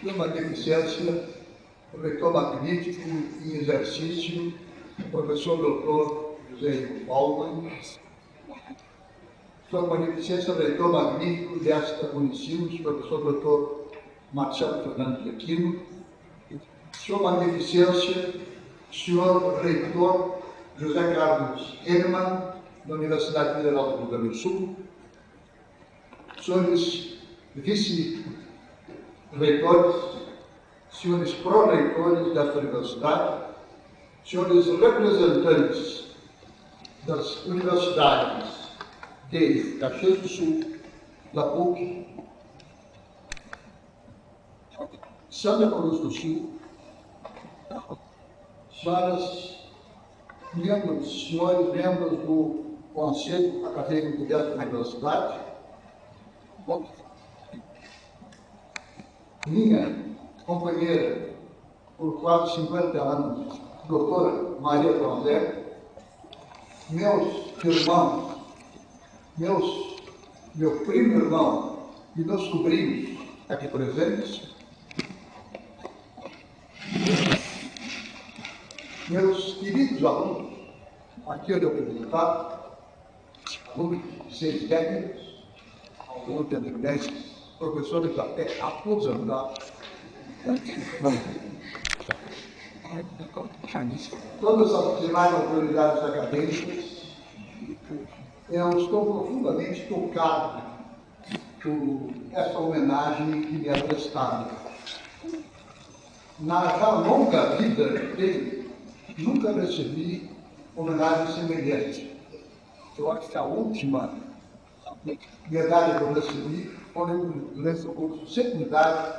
de uma deficiência, reitor magnífico em exercício, professor doutor José Bauman, sua magnificência, reitor magnífico desta Unicinos, professor doutor Marcelo Fernando de Aquino, sua magnificência, senhor reitor José Carlos Hennemann, da Universidade Federal do Rio Grande do Sul, senhores vice-reitores, senhores pró-reitores desta universidade, senhores representantes das universidades de Caxias do Sul, da PUC, Santa Cruz do Sul, vários membros, senhores membros do Conselho Acadêmico desta universidade, minha companheira por quase 50 anos, doutora Maria Condé, meus irmãos, meu primo irmão e meus sobrinhos aqui presentes, meus queridos alunos, aqui eu representado, alunos de 6 técnicos, alunos de 10, professores até aposentados, todas as demais autoridades acadêmicas, eu estou profundamente tocado por essa homenagem que me é prestada. Na já longa vida dele, nunca recebi homenagem semelhante. Eu acho que a última medalha que eu recebi foi o curso secundário,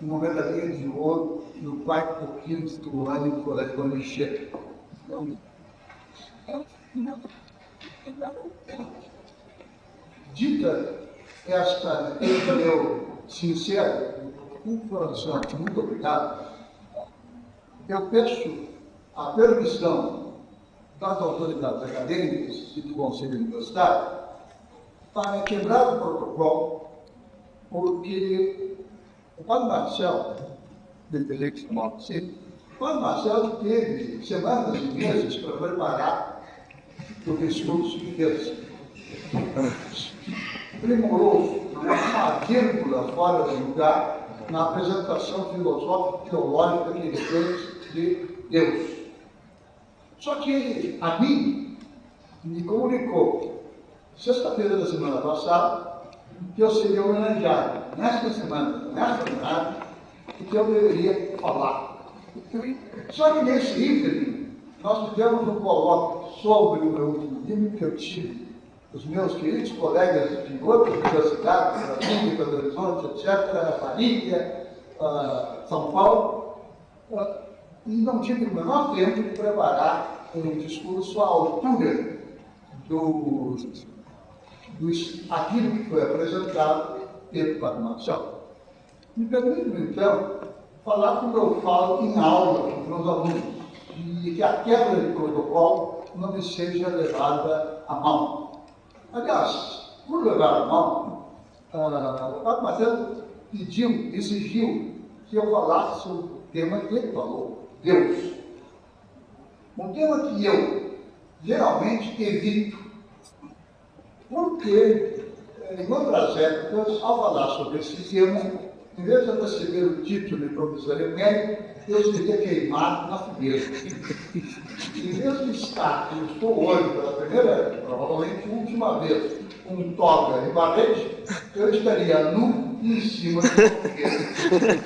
uma medalha de ouro no quarto quinto ano do Colégio Dom Michel. Dita esta, esse meu sincero, coração, muito obrigado, eu peço a permissão das autoridades acadêmicas e do Conselho Universitário para quebrar o protocolo, porque o Padre Marcelo, o Padre Marcelo teve semanas e meses para preparar o discurso de Deus. Primoroso, uma vírgula fora de lugar na apresentação filosófica teológica que ele fez de Deus. Só que ele, a mim, me comunicou, sexta-feira da semana passada, que eu seria homenageado nesta semana, e que eu deveria falar. Só que nesse ínterim, nós tivemos um colóquio sobre o meu último livro que eu tive, os meus queridos colegas de outras universidades, Brasília, Belo Horizonte, etc., Faria, São Paulo, e não tive o menor tempo de preparar um discurso à altura aquilo que foi apresentado pelo Padre Marcelo. Me permito, então, falar como eu falo em aula com meus alunos, e que a quebra de protocolo não me seja levada à mão. Aliás, por levar à mão, o Padre Marcelo exigiu que eu falasse sobre o tema que ele falou, Deus. Um tema que eu geralmente evito, porque em outras épocas, ao falar sobre esse tema, em vez de eu receber o título de professor emérito, eu seria queimado na fogueira. Em vez de estar, eu estou hoje, pela primeira, provavelmente última vez, com toga e barrete, eu estaria nu em cima da fogueira.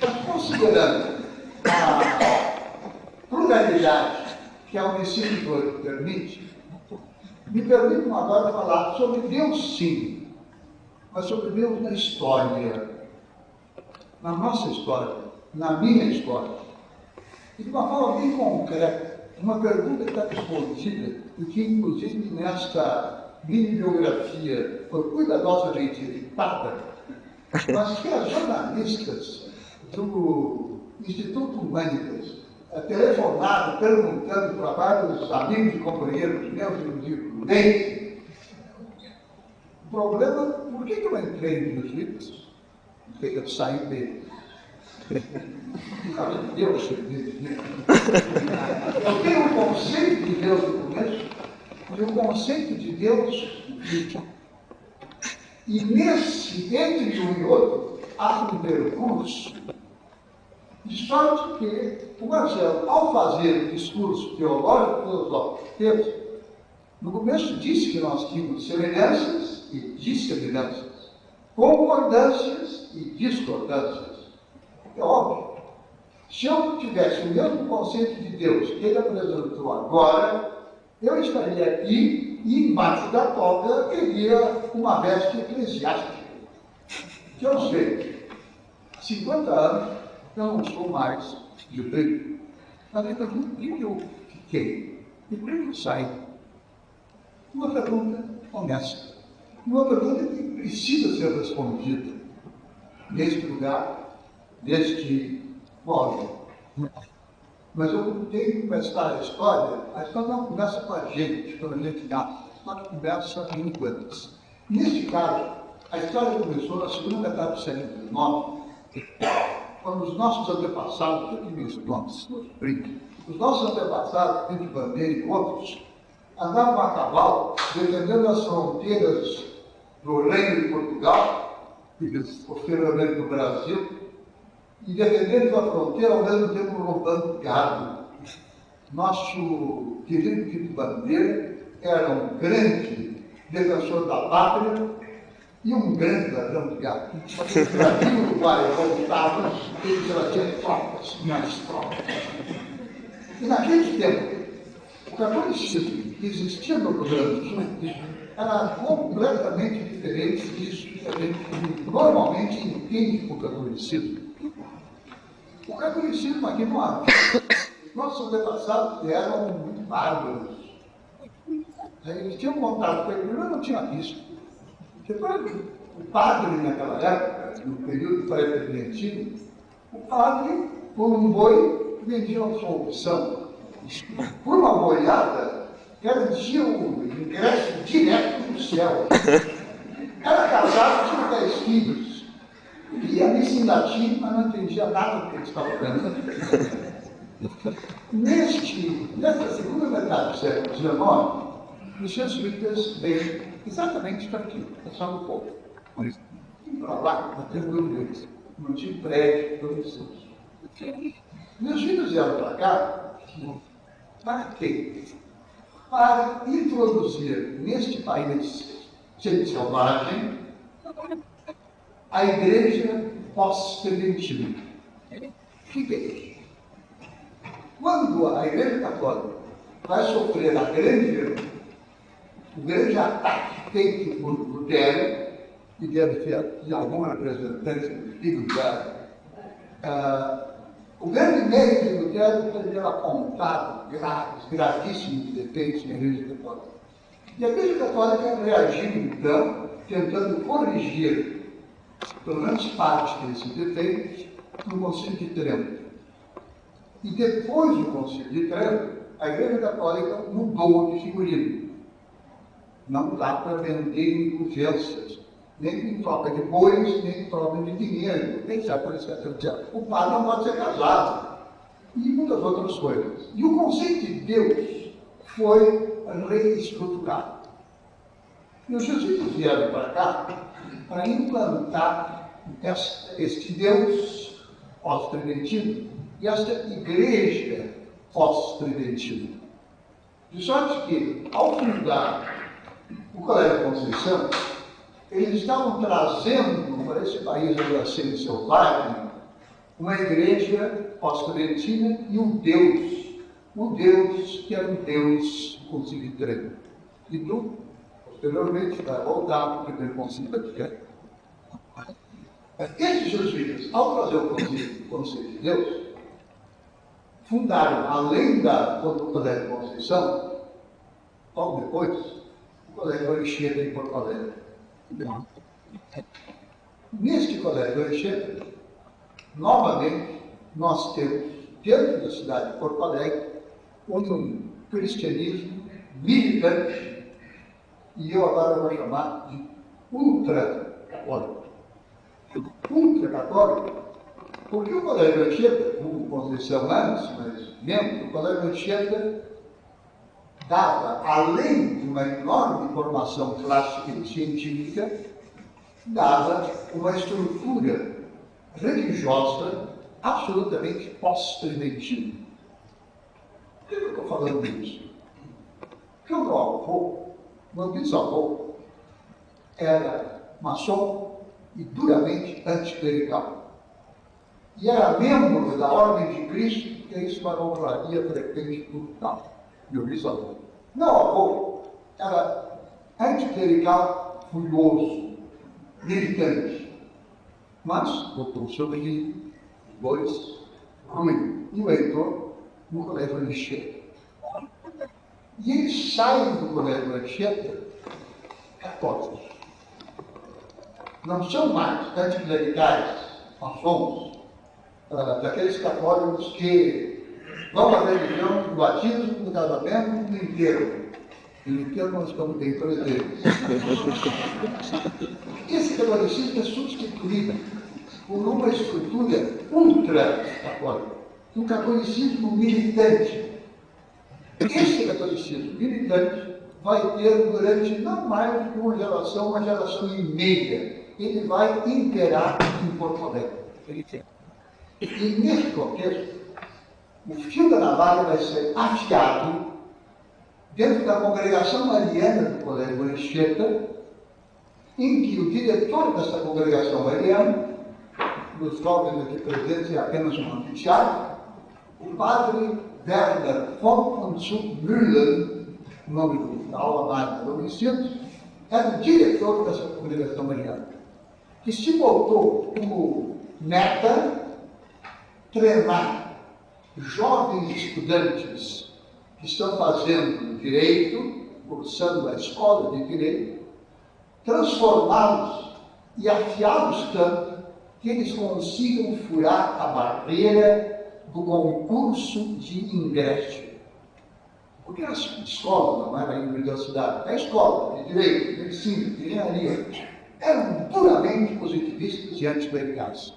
Mas considerando a pluralidade que a Unicinos permite, me permitam agora falar sobre Deus, sim, mas sobre Deus na história, na nossa história, na minha história. E de uma forma bem concreta, uma pergunta que está respondida, e que, inclusive, nesta bibliografia foi cuidadosamente editada, mas que as jornalistas do Instituto Humanitas telefonaram, perguntando para vários amigos e companheiros meus, inclusive prudente, o problema, por que eu entrei nos livros? Porque eu saí dele. Deus, eu tenho um conceito de Deus no começo e um conceito de Deus no fim. E nesse, entre um e outro, há um percurso de sorte que o Marcelo, ao fazer o discurso teológico, filosófico, no começo disse que nós tínhamos semelhanças e dissemelhanças, concordâncias e discordâncias. É óbvio. Se eu tivesse o mesmo conceito de Deus que ele apresentou agora, eu estaria aqui e embaixo da toga teria uma veste eclesiástica. Que eu sei, há 50 anos eu não sou mais judeu. Mas ainda no que eu fiquei, e quando sai, uma pergunta honesta, uma pergunta que precisa ser respondida neste lugar, neste modo. Mas eu tenho que começar a história não começa com a gente, quando a gente dá, mas conversa em enquanto. Neste caso, a história começou na segunda metade do século XIX, quando os nossos antepassados, os nossos antepassados, Pedro Bandeira e outros, andavam a cavalo, defendendo as fronteiras do Reino de Portugal, o fenômeno do Brasil, e defendendo a fronteira ao mesmo tempo roubando gado. Nosso querido Pedro Bandeira era um grande defensor da pátria e um grande ladrão de gado. Para o Uruguai voltava, ele trazia tropas, minhas tropas. E naquele tempo, o catolicismo que existia no Rio Grande do Sul era completamente diferente disso que a gente normalmente entende por catolicismo. O catolicismo aqui não há. Nossos antepassados eram bárbaros. Eles tinham contato com ele, mas não tinha visto. Depois, o padre, naquela época, no período pré-tridentino, o padre, por um boi, vendia a sua opção. Por uma boiada, garantia o ingresso direto no céu. Era casado, tinha 10 filhos. Lia a missa em latim, mas não entendia nada do que ele estava cantando. Nessa segunda metade do século XIX, os jesuítas veio exatamente para aqui, passar um pouco. Para lá, na terra deles, não tinha prédio, tudo isso. Meus filhos vieram para cá, para quê? Para introduzir neste país selvagem a igreja pós-tridentina. Que é isso? Quando a igreja católica vai sofrer o grande ataque feito por Lutero, que deve ter de alguma representante de Lutero, o grande mérito de Lutero foi ter apontado gravíssimos defeitos na igreja católica. E a igreja católica reagiu, então, tentando corrigir pelo menos parte desses defeitos no Concílio de Trento. E depois do Concílio de Trento, a Igreja Católica mudou de figurino. Não dá para vender indulgências, nem em troca de bois, nem em troca de dinheiro, nem sabe por isso que o padre não pode ser casado, e muitas outras coisas. E o conceito de Deus foi reestruturado. E os jesuítas vieram para cá para implantar este Deus pós-tridentino e esta igreja pós-tridentina. De sorte que, ao fundar o Colégio Conceição, eles estavam trazendo para esse país adolescente selvagem uma igreja pós-tridentina e um Deus que era um Deus do Concílio de Trento. E posteriormente vai voltar para o primeiro concílio aqui. Esses jesuítas, ao trazer o Concílio de Deus, fundaram, além do Colégio de Conceição, logo depois, o Colégio Anchieta em Porto Alegre. Neste Colégio Anchieta, novamente, nós temos, dentro da cidade de Porto Alegre, um cristianismo militante, e eu agora vou chamar de ultra-católico. Ultra-católico Porque o Colégio Anchieta, como Conceição antes, mas mesmo, o Colégio Anchieta dava, além de uma enorme formação clássica e científica, dava uma estrutura religiosa absolutamente pós-tridentina. Por que eu estou falando disso? Porque o meu avô, meu bisavô, era maçom e duramente anticlerical. E era membro da Ordem de Cristo, que é isso para a honraria frequente do tal. Meu bisavô. Meu avô era anticlerical, furioso, militante. Mas botou sobre dois ruim. E o Heitor no Colégio Anchieta. E eles saem do Colégio Anchieta católicos. Não são mais anticlericais, maçons, daqueles católicos que vão à religião do batismo, do casamento, do enterro. E no enterro nós estamos dentro dele. Esse catolicismo é substituído por uma estrutura ultra-católica, um catolicismo militante. Esse catolicismo militante vai ter durante não mais de uma geração e meia. Ele vai imperar em Porto Alegre. E nesse contexto, o fio da navalha vai ser ateado dentro da congregação mariana do Colégio Anchieta, em que o diretor dessa congregação mariana, dos jovens aqui presentes é apenas um noticiário, o padre Werner von Zug Müller, o nome da aula magna do ensino, era o diretor dessa congregação mariana, que se botou como meta treinar jovens estudantes que estão fazendo direito, cursando a escola de direito, transformá-los e afiá-los tanto que eles consigam furar a barreira do concurso de ingresso. Porque a escola não era a universidade, a escola de direito, de medicina, de engenharia, eram duramente positivistas e anticlericais.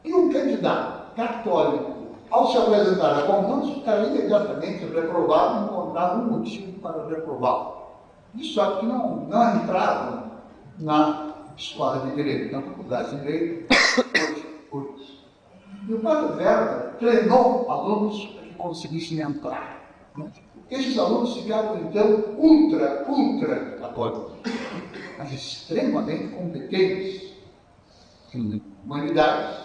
E um candidato católico, ao se apresentar a concurso, era imediatamente reprovado e encontrava um motivo para reprová-lo. De sorte que não entravam na escola de direito, na faculdade de direito. E o padre Werner treinou alunos para que conseguissem entrar. Esses alunos ficaram, então, ultra católicos, mas extremamente competentes em humanidades.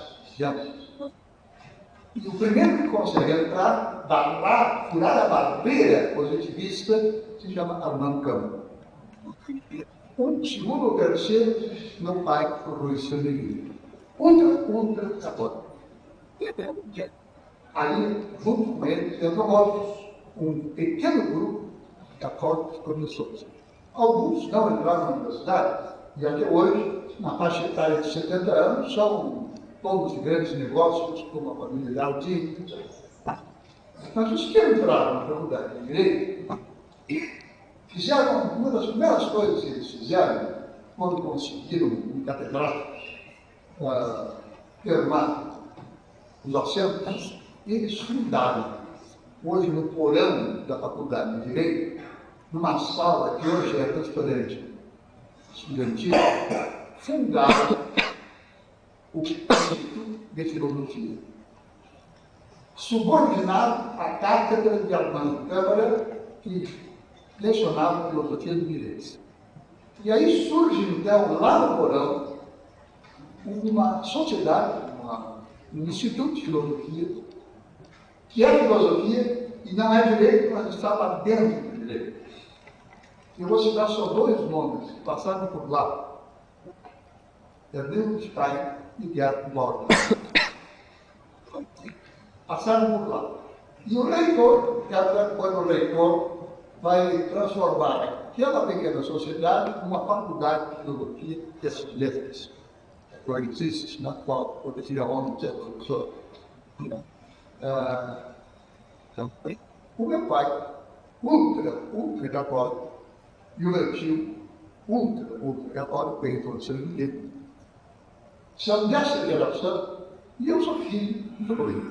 E o primeiro que consegue entrar, furar a barreira positivista, se chama Armando Câmara. O segundo ou terceiro, meu pai, que foi Luiz Fernando. Ultra católico. Aí, junto com ele, temos um pequeno grupo de católicos promissores. Alguns não entraram na universidade, e até hoje, na faixa etária de 70 anos, são todos de grandes negócios, como a família Gaudí. Mas os que entraram na faculdade de Direito fizeram uma das primeiras coisas que eles fizeram, quando conseguiram um catedrático firmar os assentos, eles fundaram, hoje no porão da faculdade de Direito, numa sala que hoje é restaurante estudantil, fundaram o Instituto de Filosofia, subordinado à cátedra de Armando Câmara, que lecionava filosofia do direito. E aí surge, então, lá no porão, uma sociedade, um instituto de filosofia, que é filosofia e não é direito, mas estava dentro do direito. Eu vou citar só dois nomes que passaram por lá: Ernest Stein e Gerd Morgan. Passaram por lá. E o reitor, quando o reitor vai transformar aquela pequena sociedade numa faculdade de filosofia e letras. Agora existe, na qual poderia ser professor. O meu pai, ultra católico, e o meu tio, ultra católico, reitor de São Miguel, são dessa geração E eu sou filho do Luiz.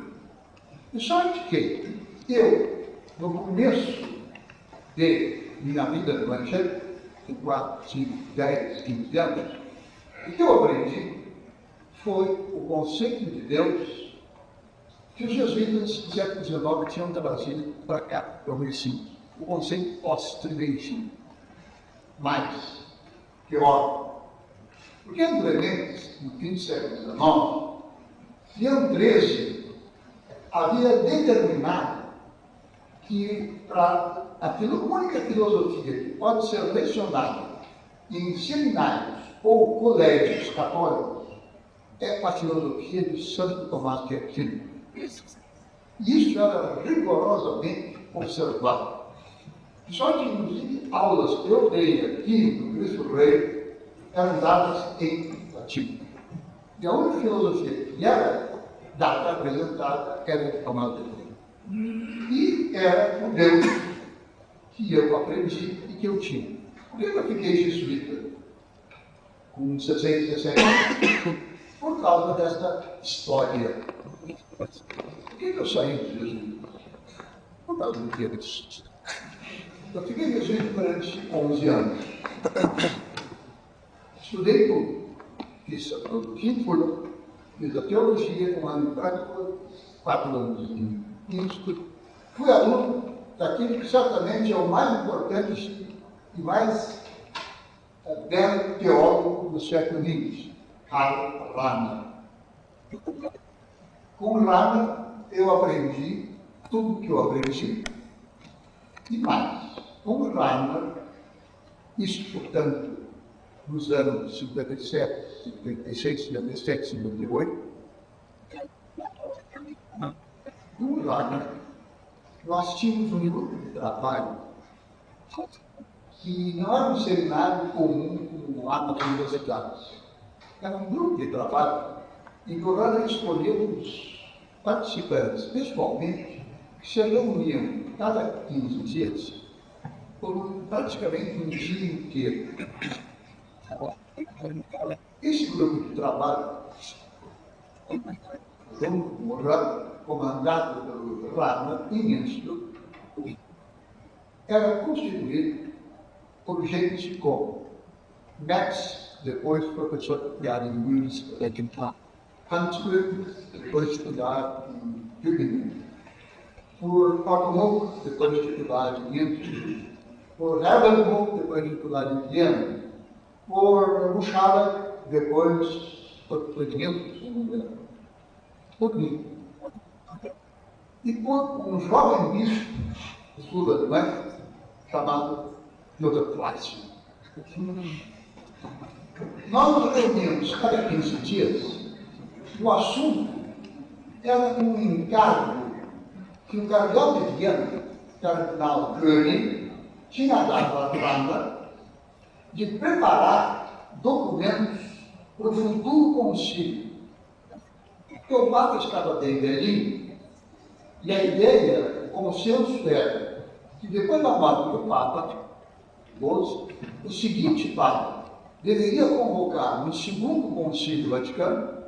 E só que eu, no começo de minha vida no Evangelho, em 4, 5, 10, 15 anos, o que eu aprendi foi o conceito de Deus que os jesuítas do século XIX tinham trazido para cá, para o ensino. O conceito post-tridentismo, mais teórico. Porque André Mendes, no fim do século XIX, Leão XIII havia determinado que para a única filosofia que pode ser lecionada em seminários ou colégios católicos é a filosofia de Santo Tomás de Aquino. Isso era rigorosamente observado. Só que, inclusive, aulas que eu dei aqui no Cristo Rei eram dadas em latim. E a única filosofia que era dada, apresentada, era de Tomás de Aquino. E era o Deus que eu aprendi e que eu tinha. Por que eu fiquei jesuíta com 67 anos? Por causa desta história. Por que eu saí de jesuíta? Por causa do que eles. Eu fiquei jesuíta durante 11 anos. Estudei tudo. Fiz a filosofia, fiz a teologia, um ano prático, 4 anos de estudo. Fui aluno daquele que certamente é o mais importante e mais belo teólogo do século XX, Karl Rahner. Com Rahner eu aprendi tudo o que eu aprendi e mais. Com Rahner, isso, portanto, nos anos 57, 56, 57, 58, com Rahner, nós tínhamos um grupo de trabalho que não era um seminário comum como lá nas universidades. Era um grupo de trabalho em que nós escolhemos participantes, pessoalmente, que se reuniam cada 15 dias, por praticamente um dia inteiro. Esse grupo de trabalho, comandado pelo Rahner, início, era constituído por gente como Metz, depois professor de em Willis, Hansberg, depois estudar em Tübingen, por Otto depois de estudar em Munique, por Herbenbuch, depois de estudar em Viena, por Buchara, depois por Munique, por mim. E por um jovem bispo, estuda alemão, chamado Joseph Platz. Nós nos reunimos cada 15 dias. O assunto era um encargo que o cardeal de Viena, cardeal König, tinha dado à Irlanda de preparar documentos para o futuro concílio. Porque o Papa estava bem velhinho, e a ideia, o consenso era que depois da morte do Papa, o seguinte Papa deveria convocar um segundo concílio vaticano,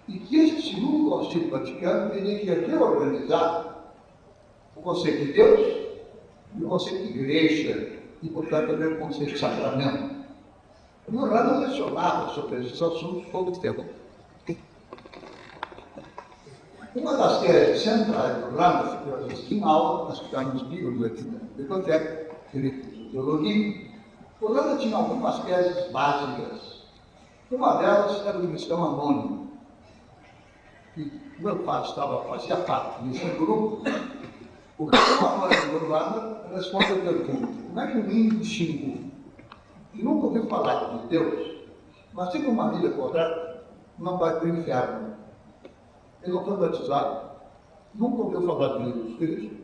e que esse segundo concílio vaticano teria que reorganizar o conceito de Deus e o conceito de igreja, e, portanto, também o conceito de sacramento. O meu lado mencionava sobre esses assuntos todo o tempo. Uma das teses centrais do programa que eu assisti em aula, nós ficamos livros aqui na biblioteca, de teologia. O programa tinha algumas teses básicas. Uma delas era o cristão anônimo, que meu pai fazia parte desse grupo. O cristão anônimo do programa responde a pergunta: como é que o índio xingu, que nunca ouviu falar de Deus, mas tem uma vida correta, não vai para o inferno? Ele não foi batizado, nunca ouviu falar de Jesus Cristo,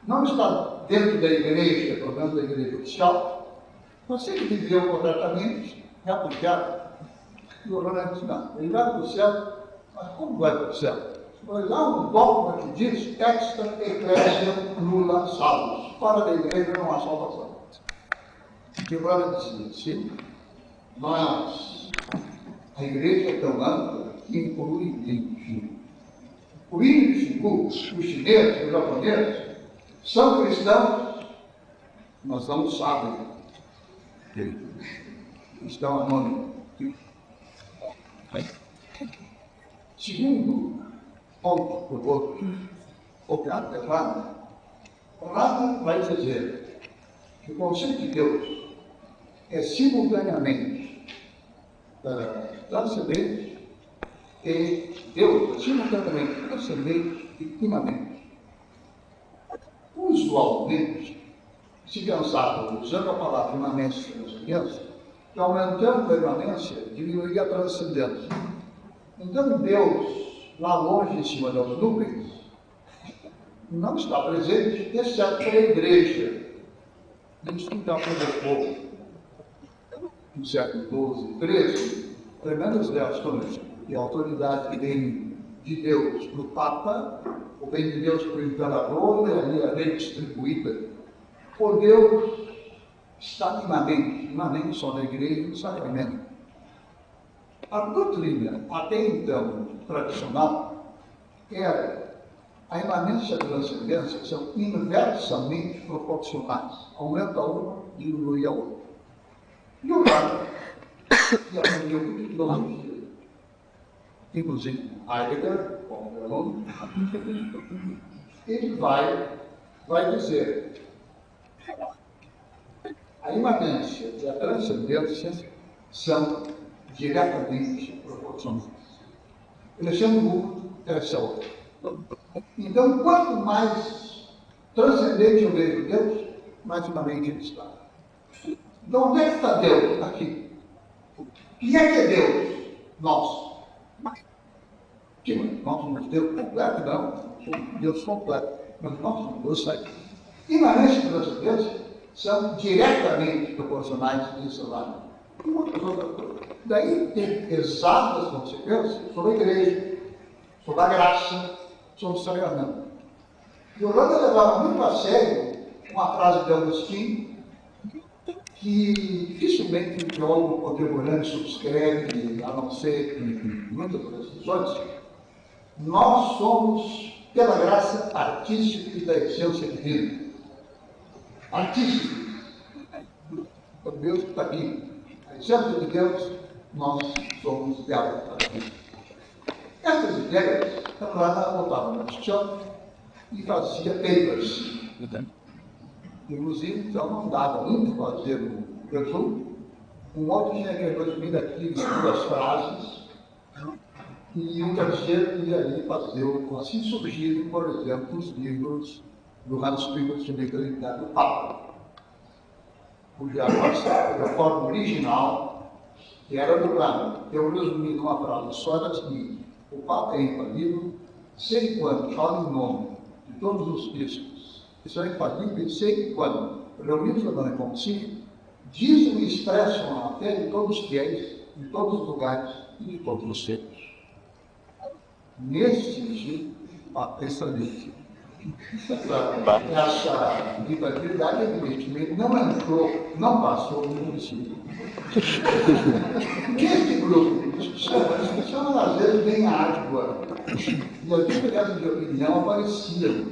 não está dentro da igreja, pelo menos da igreja oficial, mas se ele viveu corretamente, vai para o céu. E o Ronald disse: não, ele vai para o céu, mas como vai para o céu? Foi lá um dogma que diz: extra ecclesia nulla salus. Fora da igreja não há salvação. Que o Ronald dizia: sim, mas a igreja é tão ampla que inclui índios. O índio, os chineses, os japoneses, são cristãos, mas não sabem que estão anônimos. Segundo ponto por outro, o que há errado, Rama vai dizer que o conceito de Deus é simultaneamente transcendente e Deus simultaneamente transcendente e imanente. Usualmente, se pensar, usando a palavra imanência nas crianças, que aumentando a imanência diminuiria a transcendência. Então Deus, lá longe em cima das nuvens, não está presente, exceto pela igreja. Isso então provocou, no século XII, XIII, tremendas reações e autoridade que vem de Deus para o Papa, ou vem de Deus para o Imperador, e ali a lei distribuída por Deus está imanente só na igreja e no sacramento. A doutrina, até então, tradicional, era a imanência e a transcendência são inversamente proporcionais. Aumenta uma, diminui a outra. E o lado, e aprendeu muito de filosofia. Inclusive, Heidegger, como é o nome, ele vai dizer a imanência e a transcendência são diretamente proporcionais. Alexandre Hugo é essa outra. Então, quanto mais transcendente eu vejo Deus, mais imanente ele está. Então, onde é que está Deus? Aqui. E é que é Deus? Nós. Nós somos Deus completo, não. Deus completo. Mas nós somos Deus sai. Imanência e transcendência são diretamente proporcionais nisso lá. Daí tem exatas consequências sobre a igreja, sobre a graça, sobre o sacramento. E Holanda levava muito a sério uma frase de Agostinho, que dificilmente um teólogo contemporâneo subscreve, a não ser em muitas precisões. Nós somos, pela graça, artísticos da essência divina. Artísticos. O Deus está aqui. A essência de Deus, nós somos dela. Essas ideias, a Holanda voltava na discussão e fazia papers. Inclusive, então não dava muito fazer o resumo. Um monte tinha aquele resumido aqui, duas frases, e um terceiro ia ali fazer o assim surgiram, por exemplo, os livros do manuscrito de legalidade do Papa, cuja forma original, que era do plano. Eu resumi numa frase só da seguinte: o Papa é infalível, sei quando fala em nome de todos os bispos, que são infalíveis, sei quando, reunidos no concílio, dizem e expressam a fé de todos os fiéis, de todos os lugares e de todos os seres. Neste sentido, essa vitalidade, evidentemente, não entrou, não passou no município. Este grupo de discussão, às vezes, bem árdua. E as diferenças de opinião apareciam.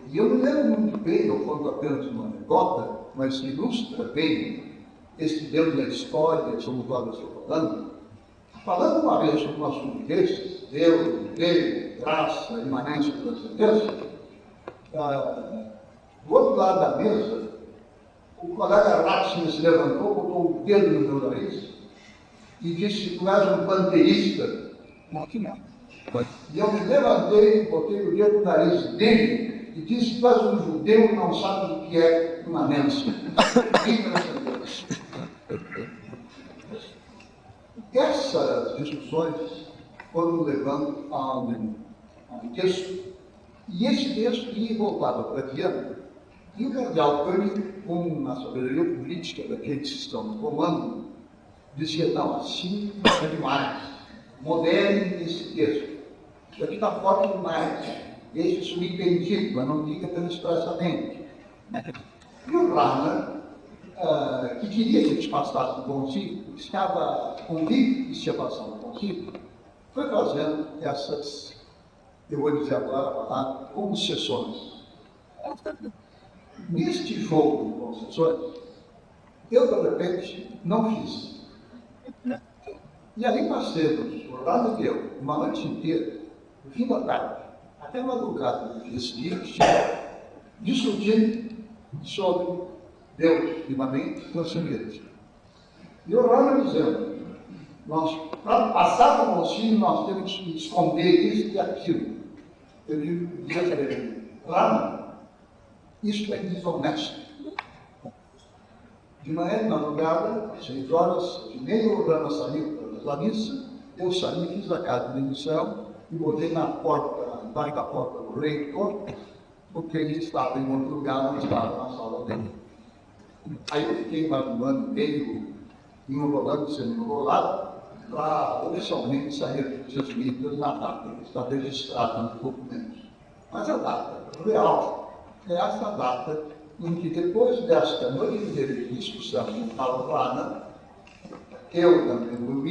E eu me lembro muito bem, eu conto apenas uma anedota, mas ilustra bem esse Deus da história sobre o qual eu estou falando uma vez sobre um assunto desse, Deus, graça, imanência e transcendência. Do outro lado da mesa, o colega Ratzinger se levantou, botou o dedo no meu nariz e disse: tu és um panteísta. Não, que não. E eu me levantei, botei o dedo no nariz dele e disse: tu és um judeu que não sabe o que é imanência. Essas discussões foram levando a um texto, e esse texto ia voltado para Viana, e o cardeal König, com a sabedoria política daqueles que estão no comando, dizia: não, assim é demais, moderne esse texto. Isso aqui está forte demais, deixe isso subentendido, mas não diga tão expressamente. E o Rama, que queria que eles passassem o concílio, estava convicto que se ia passar o concílio, foi fazendo essas, eu vou dizer agora, concessões. Neste jogo de concessões, eu, de repente, não fiz. E aí passemos, lá no eu, uma noite inteira, no fim da tarde, até madrugada desse dia, discutindo sobre Deus, primamente, com as famílias. E orando dizendo, para passar para o auxílio, nós temos que esconder isso e aquilo. Eu dizia para ele, Rama, isso é desonesto. De manhã, de madrugada, 6 horas, de meia hora saiu da missa, eu saí, fiz a casa de missão e botei na porta, embaixo da porta do reitor, porque ele estava em outro lugar, não estava na sala dele. Aí eu fiquei mais um ano e meio enrolando, sendo enrolado, para oficialmente sair dos jesuítas na data, que está registrada no documento. Mas a data real é essa data em que, depois desta noite inteira de discussão com Palavana, eu, também, no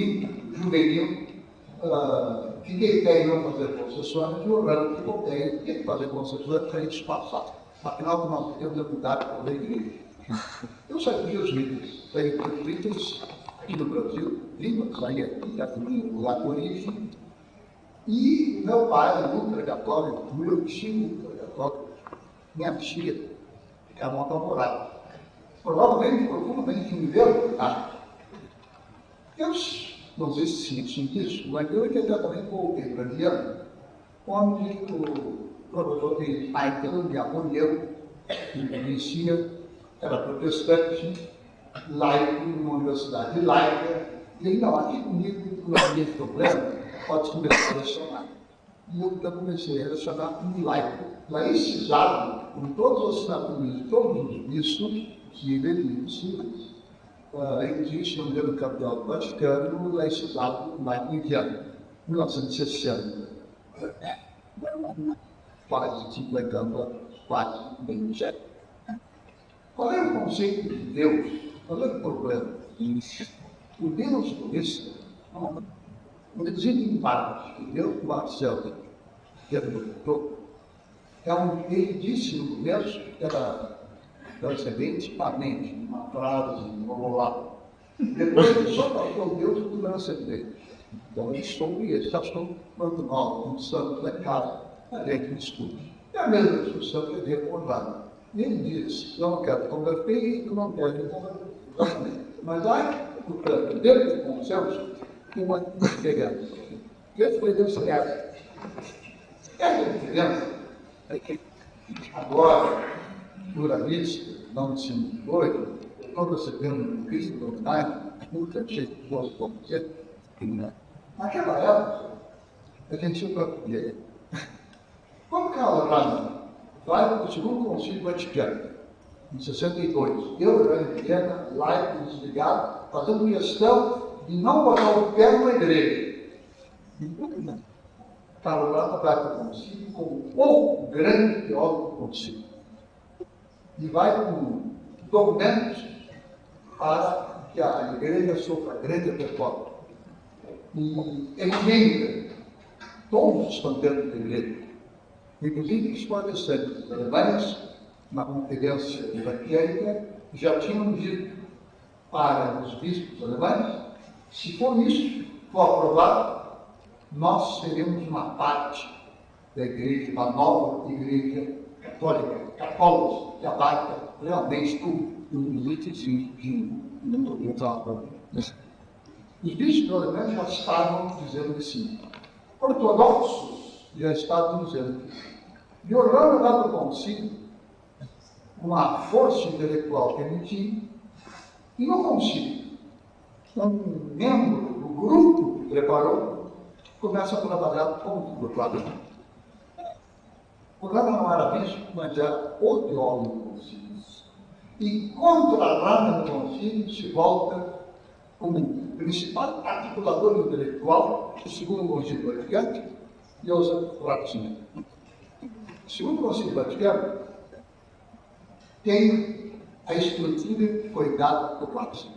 juvenil, fiquei bem não fazer concessões e orando que voltei a fazer concessões para eles passar. Afinal, nós temos mudar para a igreja. Eu saí dos jesuítas, saí dos jesuítas aqui no Brasil, vim sair aqui, aqui, lá com origem. E meu pai, ultra-católico, meu tio ultra-católico, minha tia, é uma namorada. Provavelmente, profundamente me deu. Eu não sei se sinto isso, mas eu imediatamente voltei para Viana, onde o professor de Michael me acolheu, me conhecia, era protestante, laico, numa universidade laica, e ele não, aqui comigo não havia problema, pode começar a relacionar. E eu então comecei a relacionar com um laico, laicizado, com todas as assinaturas, todos os bispos, que ele disse, existe no governo capital do Vaticano, laicizado laico indiano, 1960. Quase 50, quase bem certo. Qual é o conceito de Deus? Qual é o problema? O Deus esse, quando existe em parte, o Deus do Marcel, que era o doutor, ele disse no começo que era excelente parente, uma frase, um lá. Depois ele só falou o Deus do transcendente. Então ele soube, ele já estou falando mal, um santo da casa, a gente discute. É a mesma discussão que ele recordava. E ele disse, eu não quero converter, eu não quero converter. Mas aí, portanto, dentro do consenso, uma diferença. Esse foi Deus criado. Essa diferença é que agora, pluralista, não ensino doido, não recebendo o Cristo do Pai, nunca tinha boa como ser. Naquela época, a gente tinha para colher. Como que ela vai para o segundo concílio Vaticano, em 62. Eu era pequena, laico, desligado, fazendo questão de não botar o pé numa igreja. Estava lá para o concílio com o grande teólogo do concílio. E vai com documentos para que a igreja sofra grande reforma. E entenda, todos estão dentro da igreja. Inclusive, esclarecendo os alemães, na conferência evangélica, já tinham dito para os bispos alemães, se for isso, for aprovado, nós seremos uma parte da igreja, uma nova igreja católica, católicos, que abarca realmente tudo, o limite de os bispos alemães já estavam dizendo assim, ortodoxos já estavam dizendo, violando lá do concílio, uma força intelectual que ele tinha, e no concílio, um membro do grupo que preparou, começa a trabalhar contra o quadro. O Rama não era bispo, mas era o teólogo do concílio. E contra a Rama no concílio se volta como principal articulador intelectual do segundo concílio Vaticano, Joseph Ratzinger. O segundo concílio Vaticano tem a estrutura que foi dada por Ratzinger.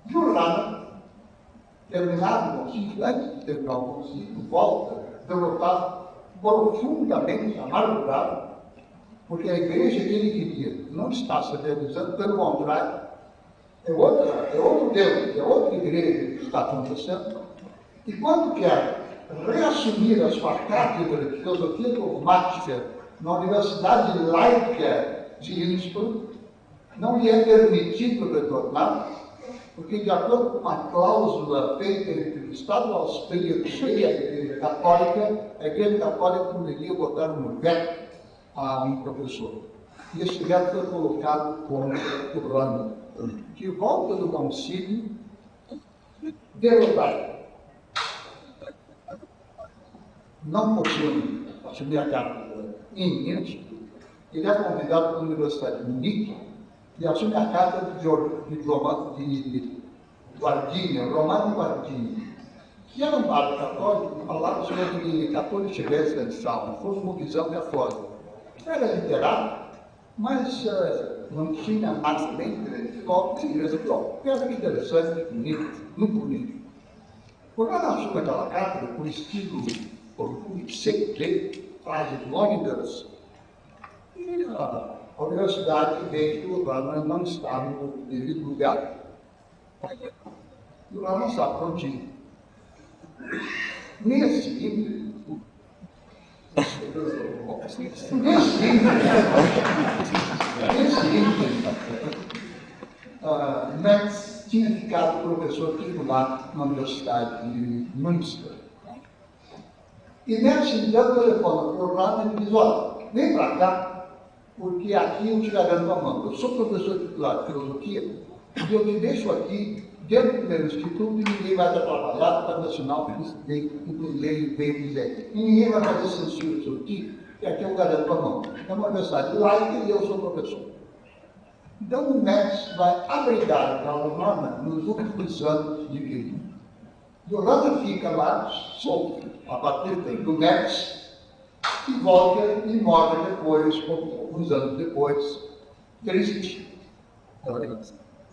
E o Rama terminado o concílio, antes de terminar o concílio, volta derrotado, profundamente amargurado, porque a igreja que ele queria não está se realizando, pelo contrário, é outro Deus, é outra igreja que está acontecendo. E quando quer reassumir a sua cátedra de filosofia dogmática na Universidade Laica de Innsbruck, não lhe é permitido retornar, porque, de acordo com uma cláusula feita entre o Estado austríaco e a Igreja Católica poderia botar um veto a um professor. E esse veto foi colocado como o Rano, que volta do concílio derrotado. Não possui assumir a cátedra em Innsbruck. Ele é convidado para a Universidade de Munique e assume a cátedra de Guardini, Romano Guardini. E era um padre católico, falava sobre que católico tivesse em salvo, fosse uma visão reforma. Era literário, mas não tinha mais bem intelectual e resultou. Era interessante, muito bonito. Por lá na sua daquela cátedra, com estilo secreto, frase de Leonidas, e a universidade veio que o Rano não está no devido lugar. E o Rano está prontinho. Nesse índice, Metz tinha ficado professor titular na Universidade de Münster. E Metz então telefona para o Rano e diz: olha, vem para cá, porque aqui eu te garanto a mão. Eu sou professor titular de filosofia e eu te deixo aqui dentro do meu instituto e ninguém vai trabalhar para nacional veio dizer. E ninguém vai fazer censura sobre ti, que aqui eu garanto a mão. É uma universidade laica e eu sou professor. Então o Metz vai abrigar a Rano nos últimos anos de vida. E o Rano fica lá, solto, a partir do Metz, e volta e morre depois, alguns anos depois, triste.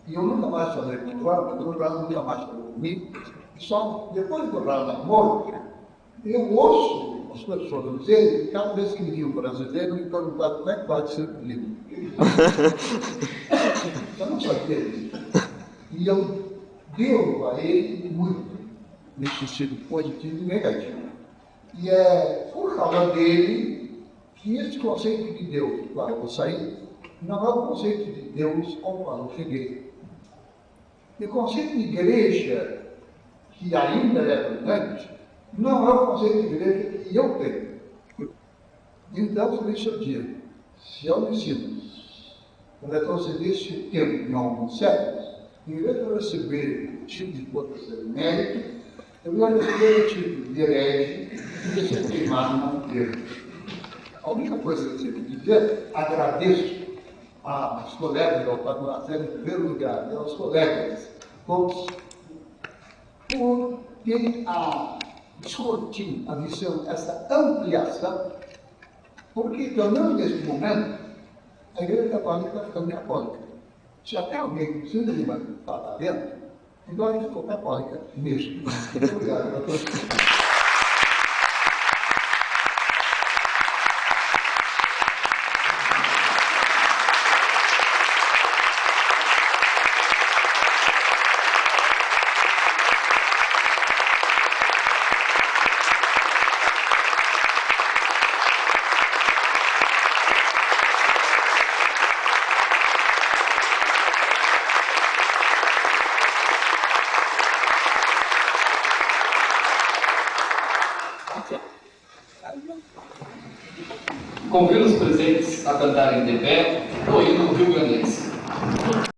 E eu nunca mais falei com o Rano, porque o Rano nunca mais falou comigo. Só depois do Rano morto, eu ouço as pessoas dizerem, cada vez que vinha um brasileiro, me perguntavam como é que pode ser comigo. Eu não sabia disso. E eu devo a ele muito, nesse sentido positivo e negativo. E é por causa dele que esse conceito de Deus, claro, eu vou sair, não é o conceito de Deus como eu cheguei. E o conceito de igreja, que ainda é dominante, não é o conceito de igreja que eu tenho. Então, por isso eu digo, se eu me ensino a retroceder esse tempo em alguns séculos, em vez de eu receber o tipo de potencial mérito, eu vou receber o tipo de herege e de ser queimado na fogueira. A única coisa que eu tenho que dizer, agradeço aos colegas da Opagulação, em primeiro lugar, e aos colegas todos, por terem discutido a missão, essa ampliação, porque, pelo menos nesse momento, a Igreja Católica é também católica. Se até alguém precisa de uma palavra dentro, então a gente ficou católica mesmo. Muito obrigado a todos. Convido os presentes a cantarem de pé o hino rio-grandense.